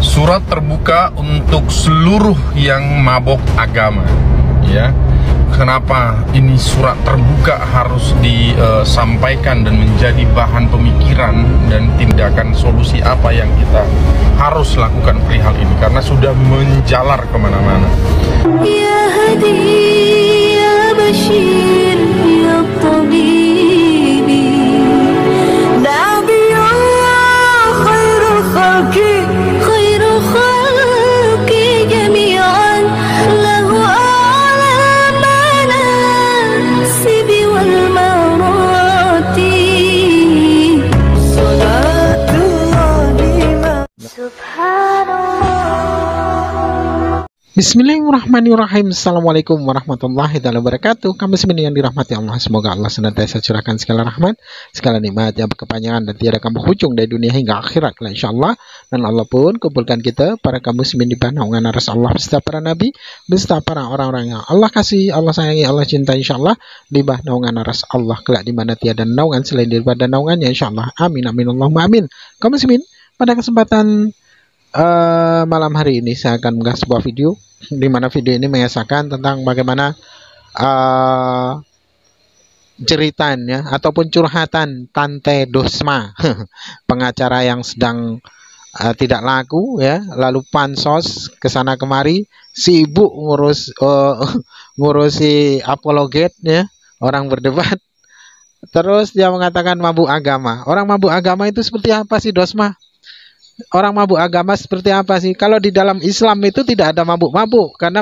Surat terbuka untuk seluruh yang mabok agama, ya. Kenapa ini surat terbuka harus disampaikan dan menjadi bahan pemikiran dan tindakan solusi apa yang kita harus lakukan perihal ini, karena sudah menjalar kemana-mana. Ya Hadi, ya Bashir, ya Tabibi, Nabiullah khairul khalqi, khairul khalqi jami'an, lahu a'la manasibi wal marati, salatullahi subhanallah. Bismillahirrahmanirrahim. Assalamualaikum warahmatullahi wabarakatuh. Kami semuanya yang dirahmati Allah, semoga Allah senantiasa curahkan segala rahmat, segala nikmat yang berkepanjangan dan tiada kamu hujung dari dunia hingga akhirat, insyaallah. Dan Allah pun kumpulkan kita para kaum muslimin di naungan aras Allah beserta para nabi, beserta para orang-orang yang Allah kasih, Allah sayangi, Allah cinta, insyaallah di bawah naungan aras Allah kelak, di mana tiada naungan selain daripada naungannya, insyaallah. Amin amin Allahumma amin. Kaum muslimin, pada kesempatan malam hari ini saya akan mengunggah sebuah video, di mana video ini mengisahkan tentang bagaimana ceritanya ataupun curhatan Tante Dosma, pengacara yang sedang tidak laku, ya, lalu pansos kesana kemari, sibuk ngurusi apologet, ya, orang berdebat. Terus dia mengatakan mabuk agama. Orang mabuk agama itu seperti apa sih, Dosma? Orang mabuk agama seperti apa sih? Kalau di dalam Islam itu tidak ada mabuk-mabuk, karena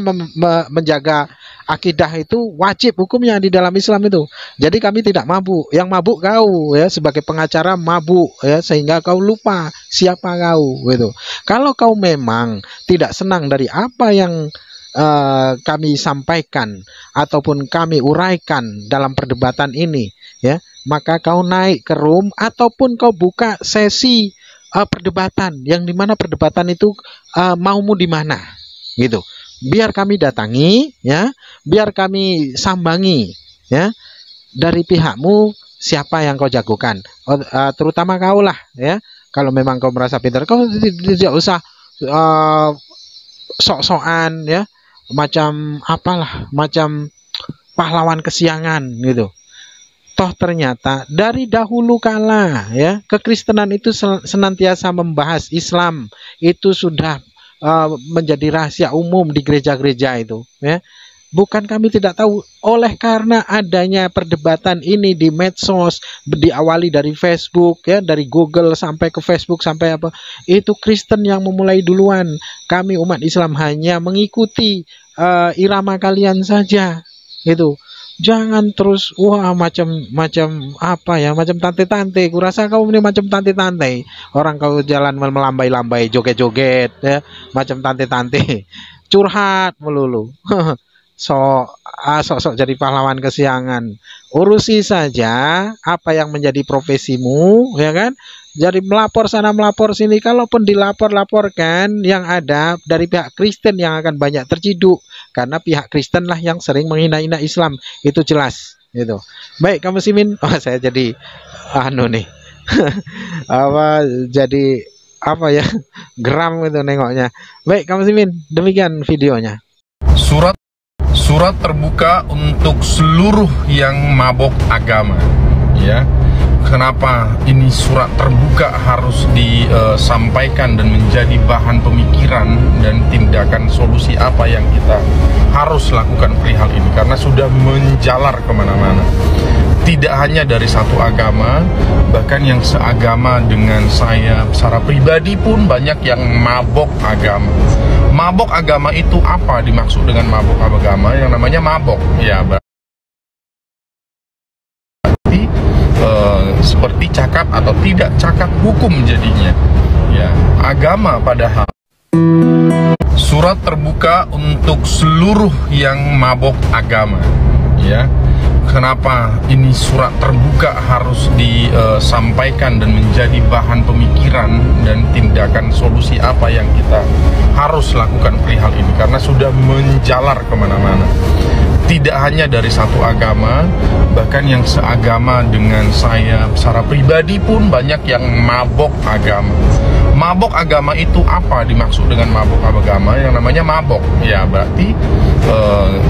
menjaga akidah itu wajib hukumnya di dalam Islam itu. Jadi kami tidak mabuk. Yang mabuk kau, ya, sebagai pengacara mabuk, ya, sehingga kau lupa siapa kau, gitu. Kalau kau memang tidak senang dari apa yang kami sampaikan ataupun kami uraikan dalam perdebatan ini, ya, maka kau naik ke room ataupun kau buka sesi perdebatan, yang dimana perdebatan itu maumu di mana, gitu. Biar kami datangi, ya, biar kami sambangi, ya, dari pihakmu siapa yang kau jagokan, terutama kau lah, ya. Kalau memang kau merasa pintar, kau tidak usah sok-sokan, ya, macam apalah, macam pahlawan kesiangan, gitu. Toh ternyata dari dahulu kala, ya, kekristenan itu senantiasa membahas Islam. Itu sudah menjadi rahasia umum di gereja-gereja itu, ya. Bukan kami tidak tahu, oleh karena adanya perdebatan ini di medsos, diawali dari Facebook, ya, dari Google sampai ke Facebook sampai apa, itu Kristen yang memulai duluan. Kami umat Islam hanya mengikuti irama kalian saja, gitu. Jangan terus macam apa ya, macam tante-tante. Kurasa kau ini macam tante-tante. Orang kau jalan melambai-lambai, joget-joget, ya, macam tante-tante. Curhat melulu. Sok jadi pahlawan kesiangan. Urusi saja apa yang menjadi profesimu, ya kan? Jadi melapor sana melapor sini. Kalaupun dilaporkan, yang ada dari pihak Kristen yang akan banyak terciduk, karena pihak Kristen lah yang sering menghina-hina Islam, itu jelas, gitu. Baik kaum muslimin, saya jadi nih jadi apa ya, geram itu nengoknya. Baik kaum muslimin, demikian videonya. Surat terbuka untuk seluruh yang mabok agama, ya. Kenapa ini surat terbuka harus disampaikan dan menjadi bahan pemikiran dan tindakan solusi apa yang kita harus lakukan perihal ini, karena sudah menjalar kemana-mana. Tidak hanya dari satu agama, bahkan yang seagama dengan saya secara pribadi pun banyak yang mabok agama. Mabok agama itu apa dimaksud dengan mabok agama? Yang namanya mabok, ya, seperti cakap atau tidak cakap hukum jadinya, ya, agama padahal. Surat terbuka untuk seluruh yang mabok agama, ya. Kenapa ini surat terbuka harus disampaikan dan menjadi bahan pemikiran dan tindakan solusi apa yang kita harus lakukan perihal ini, karena sudah menjalar kemana-mana. Tidak hanya dari satu agama, bahkan yang seagama dengan saya secara pribadi pun banyak yang mabok agama. Mabok agama itu apa dimaksud dengan mabok agama? Yang namanya mabok, ya berarti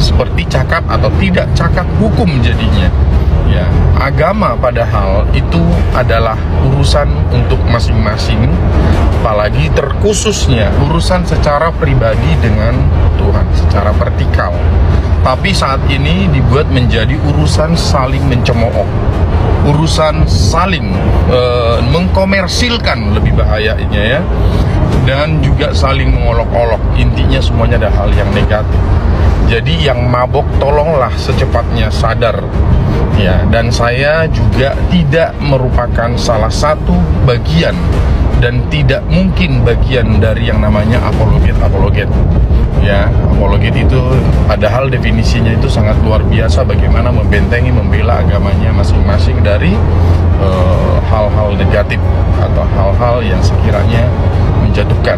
seperti cakap atau tidak cakap hukum jadinya. Ya, agama padahal itu adalah urusan untuk masing-masing, apalagi terkhususnya urusan secara pribadi dengan Tuhan, secara vertikal. Tapi saat ini dibuat menjadi urusan saling mencemooh, urusan saling mengkomersilkan, lebih bahayanya ya, dan juga saling mengolok-olok. Intinya semuanya ada hal yang negatif. Jadi yang mabok tolonglah secepatnya sadar ya, dan saya juga tidak merupakan salah satu bagian dan tidak mungkin bagian dari yang namanya apologet ya. Apologet itu padahal definisinya itu sangat luar biasa, bagaimana membentengi, membela agamanya masing-masing dari hal-hal negatif atau hal-hal yang sekiranya menjatuhkan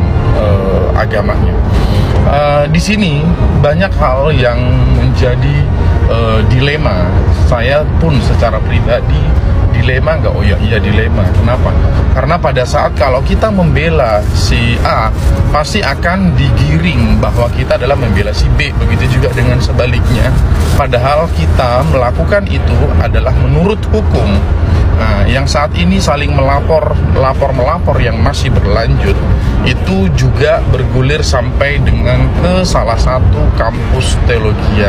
agamanya. Di sini banyak hal yang menjadi dilema. Saya pun secara pribadi dilema nggak? Oh ya, iya dilema. Kenapa? Karena pada saat kalau kita membela si A, pasti akan digiring bahwa kita adalah membela si B. Begitu juga dengan sebaliknya. Padahal kita melakukan itu adalah menurut hukum. Nah, yang saat ini saling melapor yang masih berlanjut itu juga bergulir sampai dengan ke salah satu kampus teologi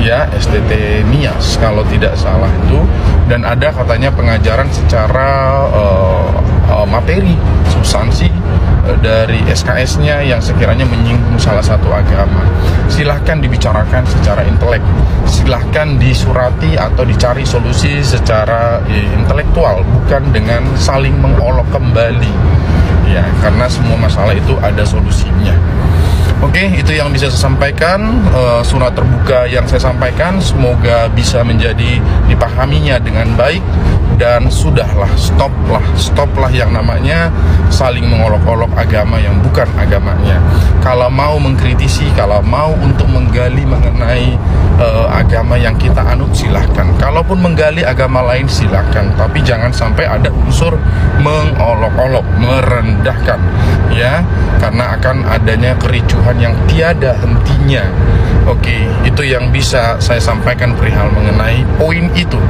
ya, STT Nias kalau tidak salah itu, dan ada katanya pengajaran secara materi, substansi dari SKS-nya yang sekiranya menyinggung salah satu agama. Silahkan dibicarakan secara intelek, silahkan disurati atau dicari solusi secara intelektual, bukan dengan saling mengolok kembali ya, karena semua masalah itu ada solusinya. Oke, itu yang bisa saya sampaikan. Surat terbuka yang saya sampaikan semoga bisa menjadi dipahaminya dengan baik, dan sudahlah, stoplah yang namanya saling mengolok-olok agama yang bukan agamanya. Kalau mau mengkritisi, kalau mau untuk menggali mengenai agama yang kita anut, silahkan. Kalaupun menggali agama lain, silahkan, tapi jangan sampai ada unsur mengolok-olok, merendahkan ya, karena akan adanya kericuhan yang tiada hentinya. Oke, itu yang bisa saya sampaikan perihal mengenai poin itu.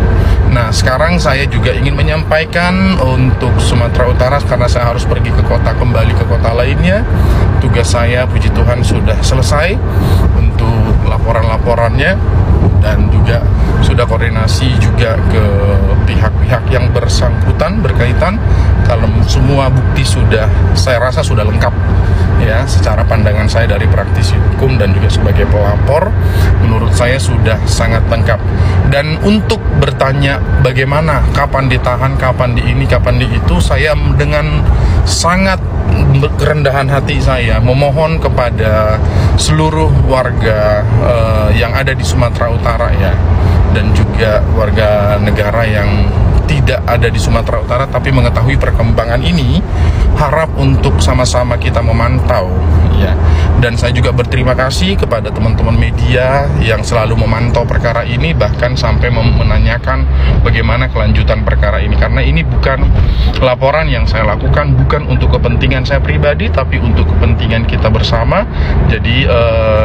Nah, sekarang saya juga ingin menyampaikan untuk Sumatera Utara, karena saya harus pergi ke kota lainnya. Tugas saya, puji Tuhan, sudah selesai untuk laporan-laporannya, dan juga sudah koordinasi juga ke pihak-pihak yang bersangkutan berkaitan. Kalau semua bukti sudah, saya rasa sudah lengkap ya, secara pandangan saya dari praktisi hukum dan juga sebagai pelapor, menurut saya sudah sangat lengkap. Dan untuk bertanya bagaimana, kapan ditahan, kapan di ini, kapan di itu, saya dengan sangat kerendahan hati saya memohon kepada seluruh warga yang ada di Sumatera Utara ya, dan juga warga negara yang tidak ada di Sumatera Utara tapi mengetahui perkembangan ini, harap untuk sama-sama kita memantau ya. Dan saya juga berterima kasih kepada teman-teman media yang selalu memantau perkara ini, bahkan sampai menanyakan bagaimana kelanjutan perkara ini, karena ini bukan laporan yang saya lakukan bukan untuk kepentingan saya pribadi, tapi untuk kepentingan kita bersama. Jadi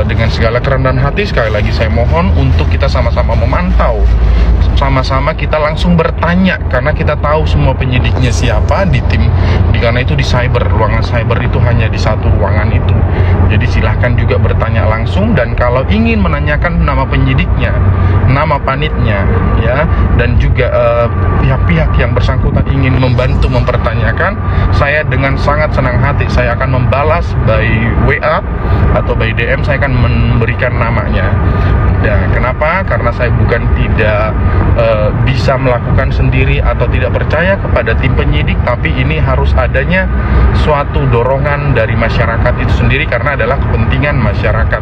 dengan segala kerendahan hati, sekali lagi saya mohon untuk kita sama-sama memantau, sama-sama kita langsung bertanya, karena kita tahu semua penyidiknya siapa di tim, karena itu di cyber, ruangan cyber itu hanya di satu ruangan itu. Jadi silahkan juga bertanya langsung, dan kalau ingin menanyakan nama penyidiknya, nama panitnya ya, dan juga pihak-pihak yang bersangkutan ingin membantu mempertanyakan, saya dengan sangat senang hati saya akan membalas by WA atau by DM, saya akan memberikan namanya. Dan kenapa? Karena saya bukan tidak bisa melakukan sendiri atau tidak percaya kepada tim penyidik, tapi ini harus adanya suatu dorongan dari masyarakat itu sendiri, karena adalah kepentingan masyarakat.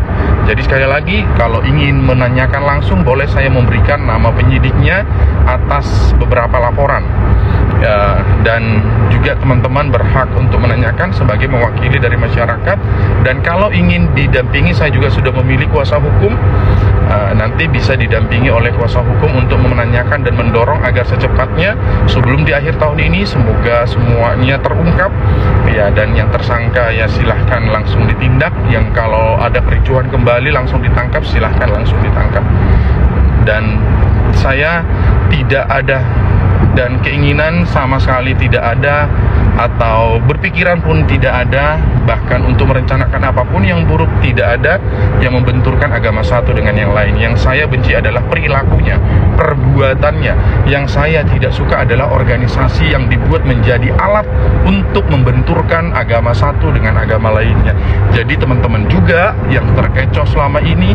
Jadi sekali lagi, kalau ingin menanyakan langsung, boleh saya memberikan nama penyidiknya atas beberapa laporan Dan juga teman-teman berhak untuk menanyakan sebagai mewakili dari masyarakat. Dan kalau ingin didampingi, saya juga sudah memilih kuasa hukum. Nanti bisa didampingi oleh kuasa hukum untuk menanyakan dan mendorong agar secepatnya sebelum di akhir tahun ini semoga semuanya terungkap ya, dan yang tersangka ya silahkan langsung ditindak, yang kalau ada kericuhan kembali langsung ditangkap, silahkan langsung ditangkap. Dan saya tidak ada dan keinginan sama sekali tidak ada, atau berpikiran pun tidak ada, bahkan untuk merencanakan apapun yang buruk tidak ada yang membenturkan agama satu dengan yang lain. Yang saya benci adalah perilakunya, perbuatannya. Yang saya tidak suka adalah organisasi yang dibuat menjadi alat untuk membenturkan agama satu dengan agama lainnya. Jadi teman-teman juga yang terkecoh selama ini,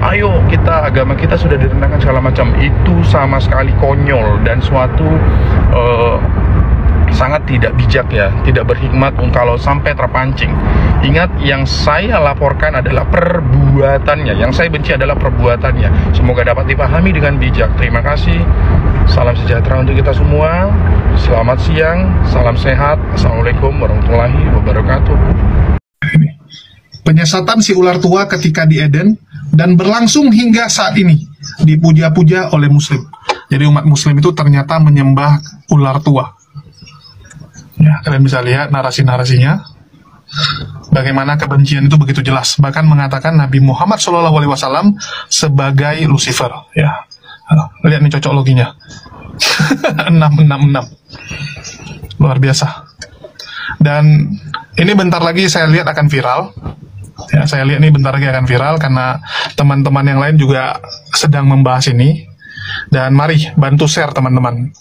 ayo kita, agama kita sudah direndahkan segala macam, itu sama sekali konyol dan suatu sangat tidak bijak ya, tidak berhikmat kalau sampai terpancing. Ingat, yang saya laporkan adalah perbuatannya, yang saya benci adalah perbuatannya. Semoga dapat dipahami dengan bijak. Terima kasih. Salam sejahtera untuk kita semua. Selamat siang, salam sehat. Assalamualaikum warahmatullahi wabarakatuh. Penyesatan si ular tua ketika di Eden dan berlangsung hingga saat ini, dipuja-puja oleh Muslim. Jadi umat Muslim itu ternyata menyembah ular tua. Ya, kalian bisa lihat narasi-narasinya. Bagaimana kebencian itu begitu jelas. Bahkan mengatakan Nabi Muhammad SAW sebagai Lucifer. Ya, lihat nih cocok loginya. 666. Luar biasa. Dan ini bentar lagi saya lihat akan viral. Ya, saya lihat ini bentar lagi akan viral karena teman-teman yang lain juga sedang membahas ini. Dan mari bantu share teman-teman.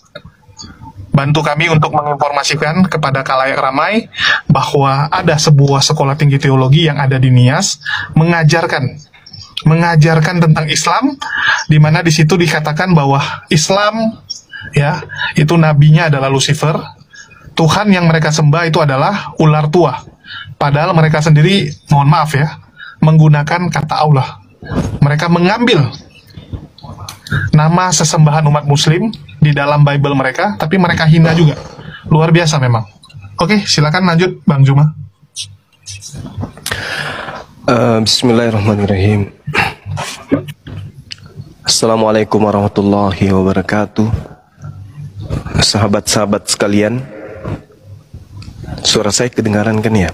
Bantu kami untuk menginformasikan kepada khalayak ramai bahwa ada sebuah sekolah tinggi teologi yang ada di Nias mengajarkan tentang Islam, di mana di situ dikatakan bahwa Islam ya itu nabinya adalah Lucifer, Tuhan yang mereka sembah itu adalah ular tua. Padahal mereka sendiri, mohon maaf ya, menggunakan kata Allah. Mereka mengambil nama sesembahan umat Muslim di dalam Bible mereka, tapi mereka hina juga. Luar biasa memang. Oke, silakan lanjut Bang Juma. Bismillahirrahmanirrahim. Assalamualaikum warahmatullahi wabarakatuh. Sahabat-sahabat sekalian, suara saya kedengaran kan ya?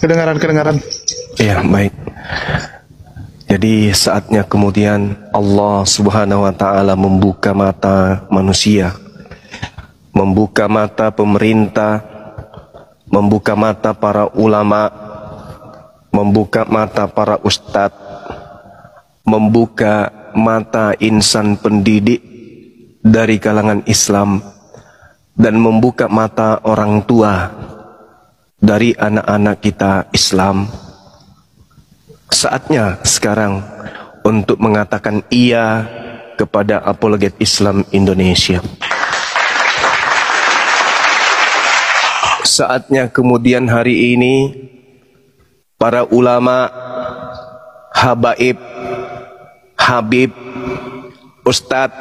Kedengaran. Iya, baik. Jadi saatnya kemudian Allah Subhanahu wa Ta'ala membuka mata manusia, membuka mata pemerintah, membuka mata para ulama, membuka mata para ustadz, membuka mata insan pendidik dari kalangan Islam, dan membuka mata orang tua dari anak-anak kita Islam. Saatnya sekarang untuk mengatakan iya kepada apologet Islam Indonesia. Saatnya kemudian hari ini para ulama, habaib, habib, ustadz,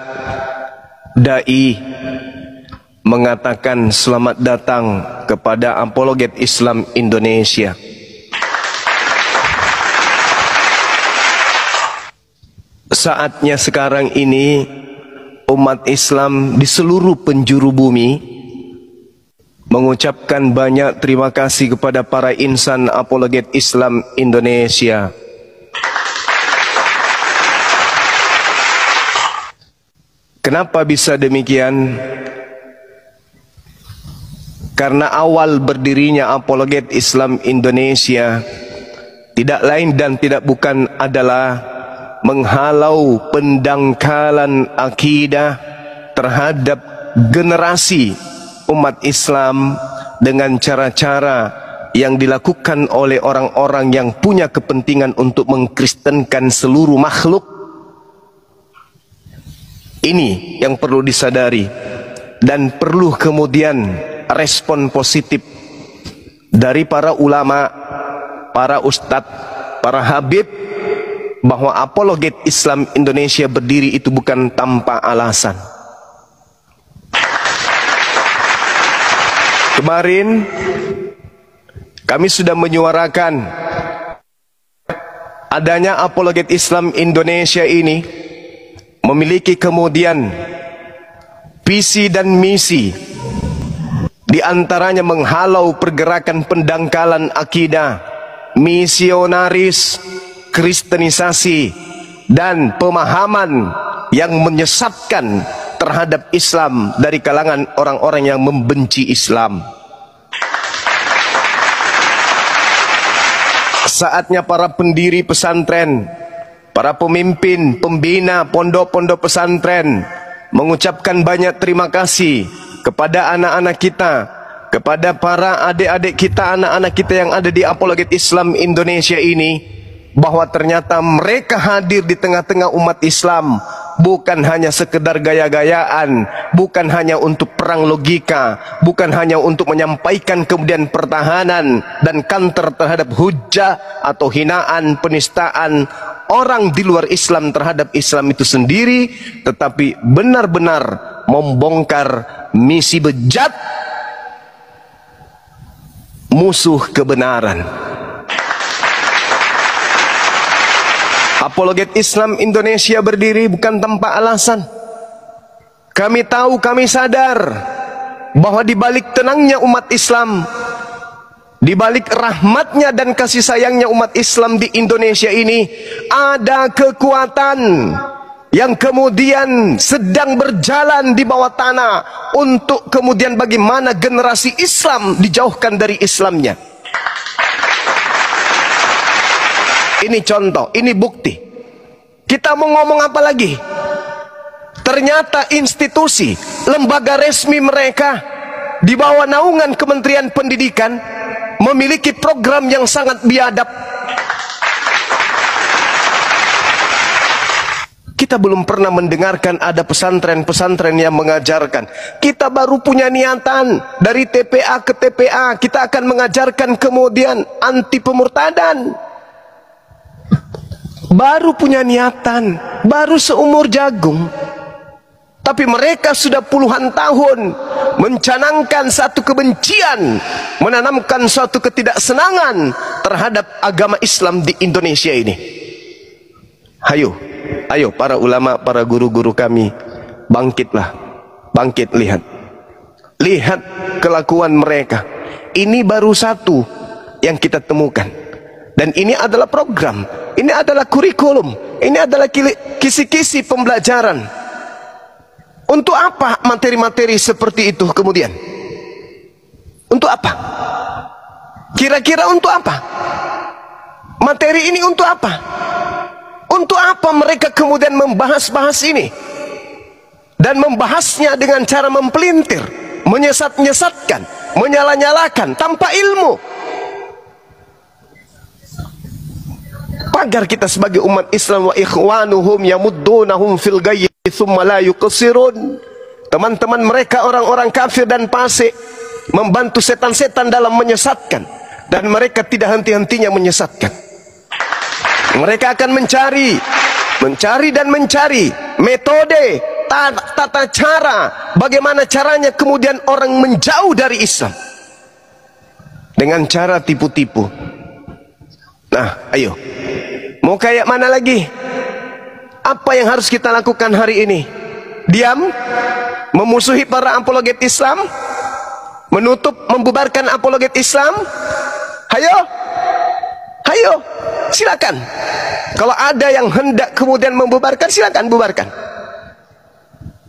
dai mengatakan selamat datang kepada apologet Islam Indonesia. Saatnya sekarang ini umat Islam di seluruh penjuru bumi mengucapkan banyak terima kasih kepada para insan apologet Islam Indonesia. Kenapa bisa demikian? Karena awal berdirinya apologet Islam Indonesia tidak lain dan tidak bukan adalah menghalau pendangkalan akidah terhadap generasi umat Islam dengan cara-cara yang dilakukan oleh orang-orang yang punya kepentingan untuk mengkristenkan seluruh makhluk. Ini yang perlu disadari dan perlu kemudian respon positif dari para ulama, para ustadz, para habib, bahwa apologet Islam Indonesia berdiri itu bukan tanpa alasan. Kemarin kami sudah menyuarakan adanya apologet Islam Indonesia ini memiliki kemudian visi dan misi, di antaranya menghalau pergerakan pendangkalan akidah, misionaris, kristenisasi, dan pemahaman yang menyesatkan terhadap Islam dari kalangan orang-orang yang membenci Islam. Saatnya para pendiri pesantren, para pemimpin, pembina pondok-pondok pesantren mengucapkan banyak terima kasih kepada anak-anak kita, kepada para adik-adik kita, anak-anak kita yang ada di Apologet Islam Indonesia ini, bahwa ternyata mereka hadir di tengah-tengah umat Islam bukan hanya sekedar gaya-gayaan, bukan hanya untuk perang logika, bukan hanya untuk menyampaikan kemudian pertahanan dan counter terhadap hujah atau hinaan, penistaan orang di luar Islam terhadap Islam itu sendiri, tetapi benar-benar membongkar misi bejat musuh kebenaran. Apologet Islam Indonesia berdiri bukan tanpa alasan. Kami tahu, kami sadar bahwa di balik tenangnya umat Islam, di balik rahmatnya dan kasih sayangnya umat Islam di Indonesia ini, ada kekuatan yang kemudian sedang berjalan di bawah tanah untuk kemudian bagaimana generasi Islam dijauhkan dari Islamnya. Ini contoh, ini bukti. Kita mau ngomong apa lagi? Ternyata institusi, lembaga resmi mereka di bawah naungan Kementerian Pendidikan memiliki program yang sangat biadab. Kita belum pernah mendengarkan ada pesantren-pesantren yang mengajarkan. Kita baru punya niatan dari TPA ke TPA, kita akan mengajarkan kemudian anti pemurtadan. Baru punya niatan, baru seumur jagung. Tapi mereka sudah puluhan tahun mencanangkan satu kebencian, menanamkan suatu ketidaksenangan terhadap agama Islam di Indonesia ini. Ayo para ulama, para guru-guru kami, bangkitlah, bangkit, lihat kelakuan mereka. Ini baru satu yang kita temukan, dan ini adalah program, ini adalah kurikulum, ini adalah kisi-kisi pembelajaran. Untuk apa materi-materi seperti itu kemudian? Untuk apa? Kira-kira untuk apa? Materi ini untuk apa? Untuk apa mereka kemudian membahas-bahas ini? Dan membahasnya dengan cara mempelintir, menyesat-nyesatkan, menyala-nyalakan tanpa ilmu. Pagar kita sebagai umat Islam, wa ikhwanuhum yamuddunahum fil ghayyi tsumma la yuqsirun. Teman-teman mereka orang-orang kafir dan fasik membantu setan-setan dalam menyesatkan, dan mereka tidak henti-hentinya menyesatkan. Mereka akan mencari dan mencari metode, tata cara, bagaimana caranya kemudian orang menjauh dari Islam dengan cara tipu-tipu. Nah, ayo, mau kayak mana lagi? Apa yang harus kita lakukan hari ini? Diam? Memusuhi para apologet Islam? Menutup, membubarkan apologet Islam? Hayo, silakan. Kalau ada yang hendak kemudian membubarkan, silakan bubarkan.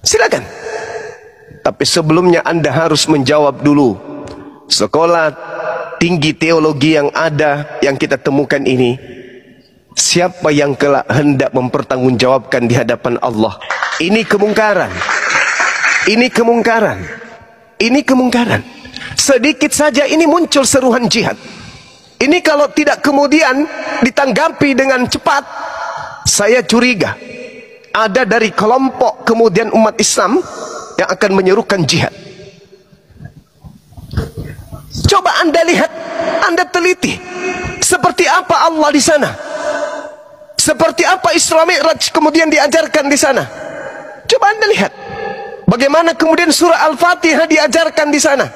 Silakan. Tapi sebelumnya Anda harus menjawab dulu. Sekolah tinggi teologi yang ada, yang kita temukan ini, siapa yang kelak hendak mempertanggungjawabkan di hadapan Allah? Ini kemungkaran. Ini kemungkaran. Ini kemungkaran. Sedikit saja ini muncul seruan jihad. Ini kalau tidak kemudian ditanggapi dengan cepat, saya curiga ada dari kelompok kemudian umat Islam yang akan menyerukan jihad. Coba Anda lihat, Anda teliti, seperti apa Allah di sana, seperti apa Isra Mi'raj kemudian diajarkan di sana. Coba Anda lihat bagaimana kemudian surah Al-Fatihah diajarkan di sana.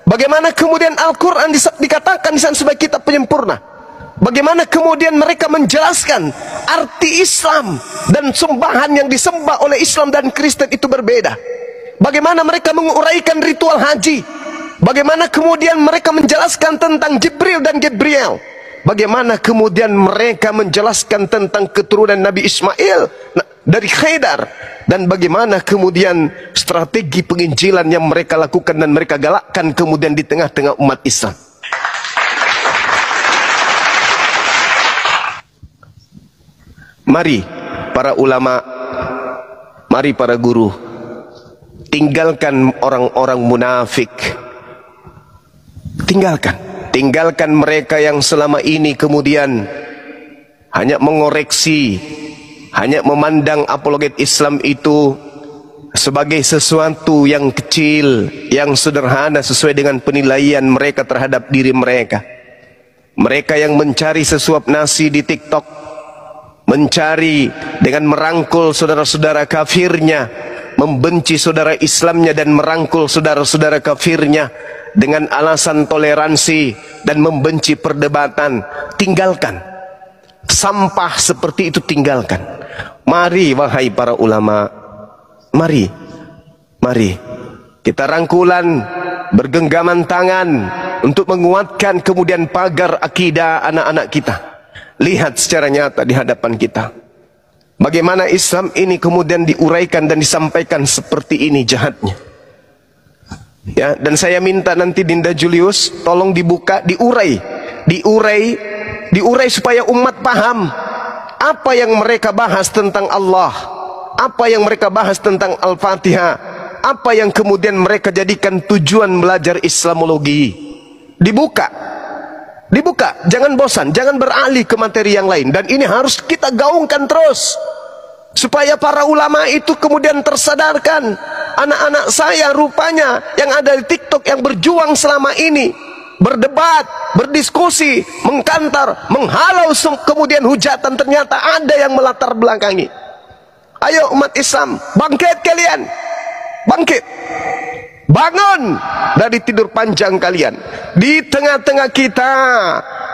Bagaimana kemudian Al-Quran dikatakan di sana sebagai kitab penyempurna? Bagaimana kemudian mereka menjelaskan arti Islam dan sembahan yang disembah oleh Islam dan Kristen itu berbeda? Bagaimana mereka menguraikan ritual haji? Bagaimana kemudian mereka menjelaskan tentang Jibril dan Gabriel? Bagaimana kemudian mereka menjelaskan tentang keturunan Nabi Ismail dari Khedar? Dan bagaimana kemudian strategi penginjilan yang mereka lakukan dan mereka galakkan kemudian di tengah-tengah umat Islam? Mari para ulama, mari para guru, tinggalkan orang-orang munafik. Tinggalkan mereka yang selama ini kemudian hanya mengoreksi, hanya memandang apologet Islam itu sebagai sesuatu yang kecil, yang sederhana sesuai dengan penilaian mereka terhadap diri mereka. Mereka yang mencari sesuap nasi di TikTok, mencari dengan merangkul saudara-saudara kafirnya, membenci saudara Islamnya dan merangkul saudara-saudara kafirnya dengan alasan toleransi dan membenci perdebatan. Tinggalkan sampah seperti itu, tinggalkan. Mari wahai para ulama, mari kita rangkulan, bergenggaman tangan untuk menguatkan kemudian pagar akidah anak-anak kita. Lihat secara nyata di hadapan kita bagaimana Islam ini kemudian diuraikan dan disampaikan seperti ini jahatnya. Ya, dan saya minta nanti Dinda Julius tolong dibuka, diurai supaya umat paham apa yang mereka bahas tentang Allah, apa yang mereka bahas tentang Al-Fatihah, apa yang kemudian mereka jadikan tujuan belajar Islamologi. Dibuka, jangan bosan, jangan beralih ke materi yang lain. Dan ini harus kita gaungkan terus supaya para ulama itu kemudian tersadarkan. Anak-anak saya rupanya yang ada di TikTok yang berjuang selama ini, berdebat, berdiskusi, mengkantar, menghalau kemudian hujatan, ternyata ada yang melatar belakangi. Ayo umat Islam, bangkit kalian, bangkit, bangun dari tidur panjang kalian. Di tengah-tengah kita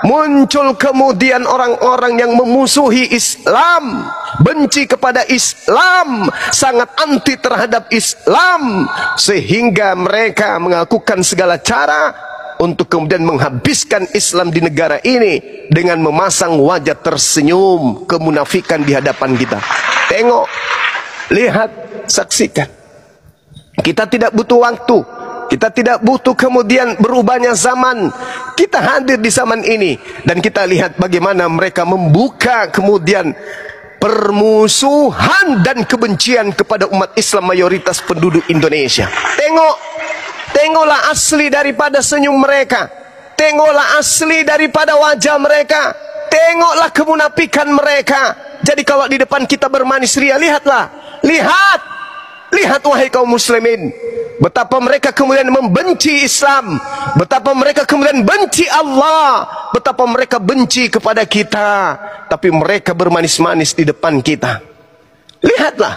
muncul kemudian orang-orang yang memusuhi Islam, benci kepada Islam, sangat anti terhadap Islam, sehingga mereka melakukan segala cara untuk kemudian menghabiskan Islam di negara ini dengan memasang wajah tersenyum kemunafikan di hadapan kita. Tengok, lihat, saksikan. Kita tidak butuh waktu, kita tidak butuh kemudian berubahnya zaman. Kita hadir di zaman ini dan kita lihat bagaimana mereka membuka kemudian permusuhan dan kebencian kepada umat Islam mayoritas penduduk Indonesia. Tengoklah asli daripada senyum mereka, tengoklah asli daripada wajah mereka, tengoklah kemunafikan mereka. Jadi kalau di depan kita bermanis ria, lihatlah, lihat wahai kaum muslimin, betapa mereka kemudian membenci Islam, betapa mereka kemudian benci Allah, betapa mereka benci kepada kita, tapi mereka bermanis-manis di depan kita. Lihatlah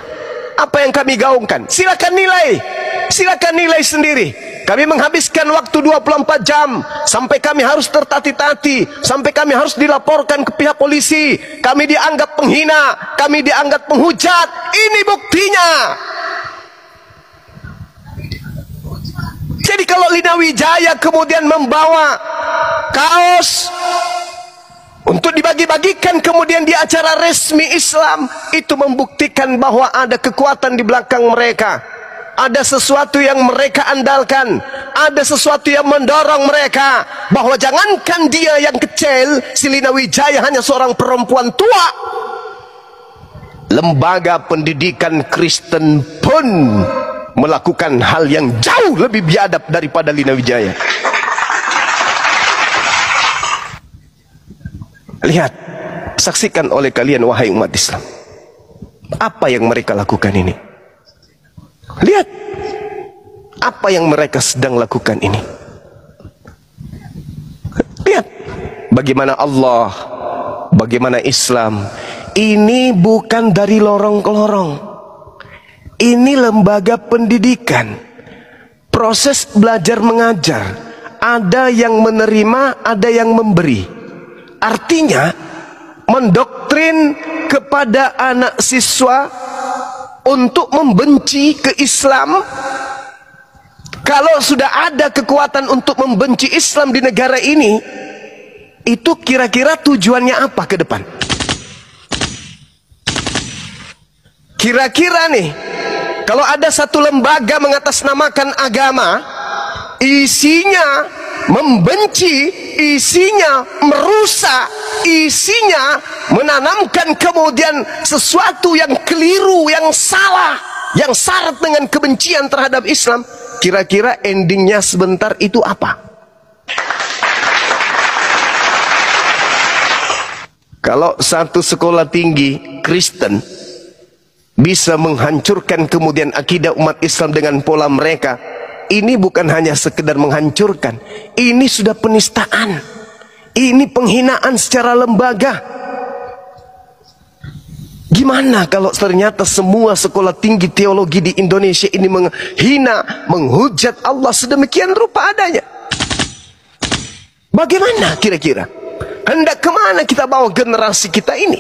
apa yang kami gaungkan. Silakan nilai sendiri. Kami menghabiskan waktu 24 jam sampai kami harus tertati-tati, sampai kami harus dilaporkan ke pihak polisi. Kami dianggap penghina, kami dianggap penghujat. Ini buktinya. Jadi kalau Lina Wijaya kemudian membawa kaos untuk dibagi-bagikan kemudian di acara resmi Islam, itu membuktikan bahwa ada kekuatan di belakang mereka, ada sesuatu yang mereka andalkan, ada sesuatu yang mendorong mereka, bahwa jangankan dia yang kecil, si Lina Wijaya hanya seorang perempuan tua, lembaga pendidikan Kristen pun melakukan hal yang jauh lebih biadab daripada Lina Wijaya. Lihat, saksikan oleh kalian wahai umat Islam, apa yang mereka lakukan ini. Lihat apa yang mereka sedang lakukan ini. Lihat bagaimana Allah, bagaimana Islam. Ini bukan dari lorong ke lorong. Ini lembaga pendidikan proses belajar mengajar, ada yang menerima, ada yang memberi. Artinya mendoktrin kepada anak siswa untuk membenci ke Islam. Kalau sudah ada kekuatan untuk membenci Islam di negara ini, itu kira-kira tujuannya apa ke depan? Kira-kira nih, kalau ada satu lembaga mengatasnamakan agama, isinya membenci, isinya merusak, isinya menanamkan kemudian sesuatu yang keliru, yang salah, yang syarat dengan kebencian terhadap Islam, kira-kira endingnya sebentar itu apa? Kalau satu sekolah tinggi Kristen bisa menghancurkan kemudian akidah umat Islam dengan pola mereka, ini bukan hanya sekedar menghancurkan, ini sudah penistaan, ini penghinaan secara lembaga. Gimana kalau ternyata semua sekolah tinggi teologi di Indonesia ini menghina, menghujat Allah sedemikian rupa adanya? Bagaimana kira-kira? Hendak kemana kita bawa generasi kita ini?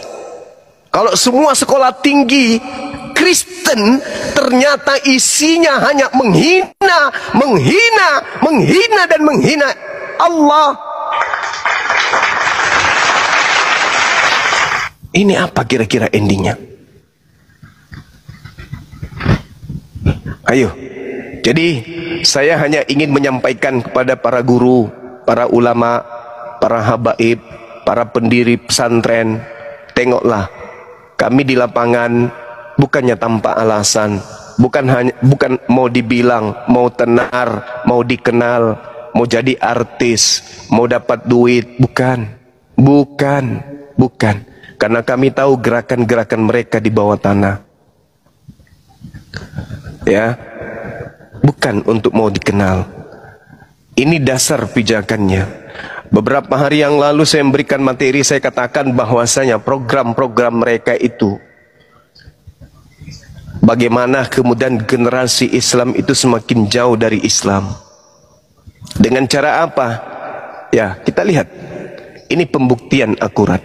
Kalau semua sekolah tinggi Kristen ternyata isinya hanya menghina, menghina, menghina dan menghina Allah. Ini apa kira-kira endingnya? Ayo. Jadi saya hanya ingin menyampaikan kepada para guru, para ulama, para habaib, para pendiri pesantren, tengoklah, kami di lapangan bukannya tanpa alasan, bukan mau dibilang, mau tenar, mau dikenal, mau jadi artis, mau dapat duit, bukan. Karena kami tahu gerakan-gerakan mereka di bawah tanah. Ya, bukan untuk mau dikenal. Ini dasar pijakannya. Beberapa hari yang lalu saya memberikan materi, saya katakan bahwasanya program-program mereka itu, bagaimana kemudian generasi Islam itu semakin jauh dari Islam. Dengan cara apa? Ya, kita lihat. Ini pembuktian akurat.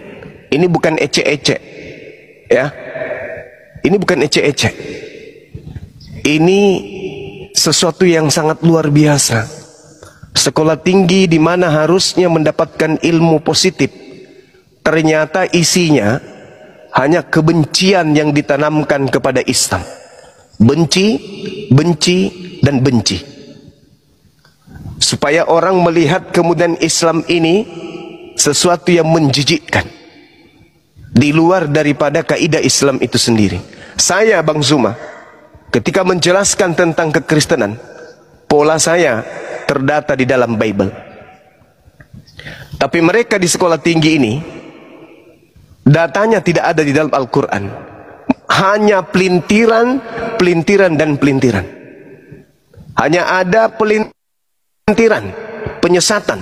Ini bukan ecek-ecek. Ya. Ini bukan ecek-ecek. Ini sesuatu yang sangat luar biasa. Sekolah tinggi di mana harusnya mendapatkan ilmu positif, ternyata isinya hanya kebencian yang ditanamkan kepada Islam. Benci, benci, dan benci. Supaya orang melihat kemudian Islam ini sesuatu yang menjijikkan, di luar daripada kaidah Islam itu sendiri. Saya, Bang Zuma, ketika menjelaskan tentang kekristenan, pola saya terdata di dalam Bible. Tapi mereka di sekolah tinggi ini, datanya tidak ada di dalam Al-Quran. Hanya pelintiran, pelintiran, dan pelintiran. Hanya ada pelintiran, penyesatan.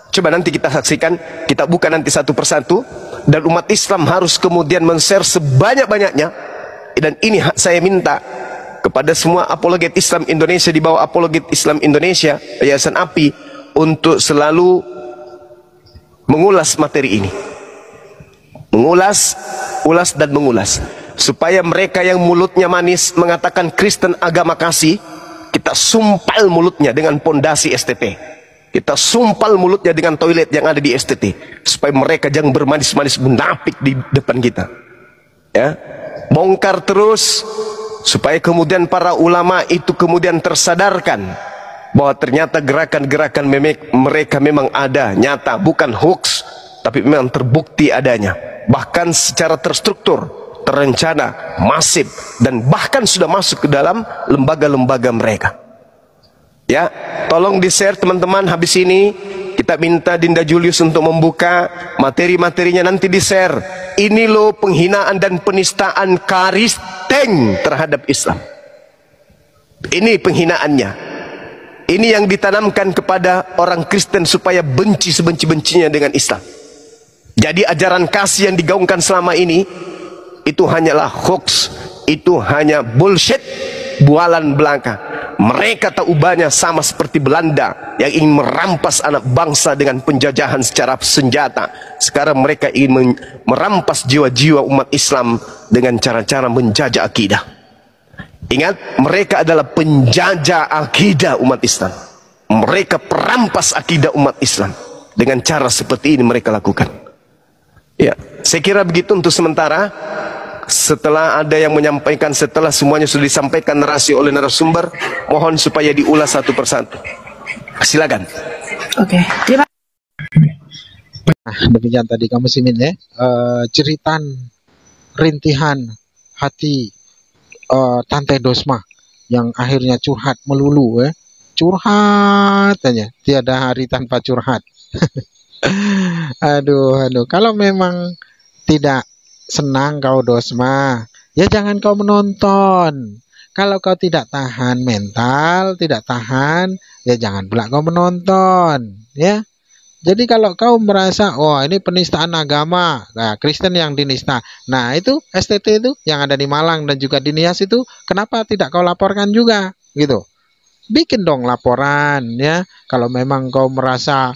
Coba nanti kita saksikan, kita buka nanti satu persatu, dan umat Islam harus kemudian men-share sebanyak-banyaknya. Dan ini saya minta kepada semua apologet Islam Indonesia di bawah apologet Islam Indonesia, Yayasan API, untuk selalu mengulas materi ini. Mengulas, ulas dan mengulas. Supaya mereka yang mulutnya manis mengatakan Kristen agama kasih, kita sumpal mulutnya dengan pondasi STT. Kita sumpal mulutnya dengan toilet yang ada di STT, supaya mereka jangan bermanis-manis munafik di depan kita. Ya, bongkar terus supaya kemudian para ulama itu kemudian tersadarkan bahwa ternyata gerakan-gerakan mereka memang ada, nyata, bukan hoax, tapi memang terbukti adanya, bahkan secara terstruktur, terencana, masif, dan bahkan sudah masuk ke dalam lembaga-lembaga mereka. Ya, tolong di-share teman-teman. Habis ini kita minta Dinda Julius untuk membuka materi-materinya, nanti di-share. Ini loh penghinaan dan penistaan Kristen terhadap Islam. Ini penghinaannya. Ini yang ditanamkan kepada orang Kristen supaya benci sebenci-bencinya dengan Islam. Jadi ajaran kasih yang digaungkan selama ini itu hanyalah hoax, itu hanya bullshit, bualan belaka. Mereka tak ubahnya sama seperti Belanda yang ingin merampas anak bangsa dengan penjajahan secara senjata. Sekarang mereka ingin merampas jiwa-jiwa umat Islam dengan cara-cara menjajah akidah. Ingat, mereka adalah penjajah akidah umat Islam. Mereka perampas akidah umat Islam. Dengan cara seperti ini mereka lakukan. Ya, saya kira begitu untuk sementara. Setelah ada yang menyampaikan, setelah semuanya sudah disampaikan narasi oleh narasumber, mohon supaya diulas satu persatu. Silakan. Oke, terima Nah, demikian tadi kamu simin ya, ceritan rintihan hati Tante Dosma yang akhirnya curhat melulu ya. Curhat aja, tiada hari tanpa curhat. Aduh, kalau memang tidak senang kau Dosma, ya jangan kau menonton. Kalau kau tidak tahan mental, tidak tahan, ya jangan pula kau menonton, ya. Jadi kalau kau merasa, oh ini penistaan agama, nah Kristen yang dinista, nah itu STT itu yang ada di Malang dan juga di Nias itu, kenapa tidak kau laporkan juga, gitu? Bikin dong laporan, ya. Kalau memang kau merasa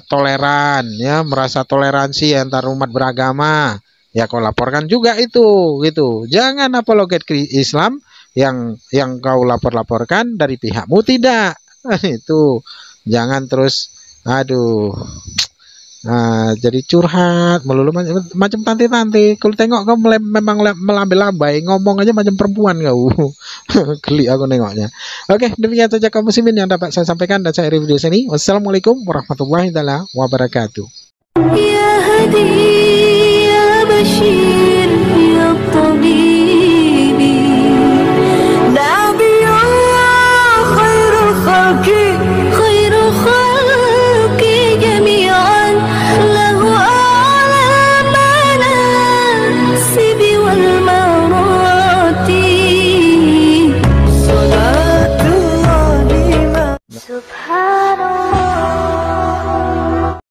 toleran, ya, merasa toleransi antar umat beragama, ya kau laporkan juga itu, gitu. Jangan apologet Islam yang kau laporkan dari pihakmu tidak. Itu jangan terus, aduh, jadi curhat melulu macam tante-tante. Kalau tengok kau memang melambai-lambai, ngomong aja macam perempuan kau. Geli aku nengoknya. Oke, demikian saja kaum muslimin yang dapat saya sampaikan dan saya review di sini. Wassalamualaikum warahmatullahi wabarakatuh. يا هدي يا بشير يا طبيب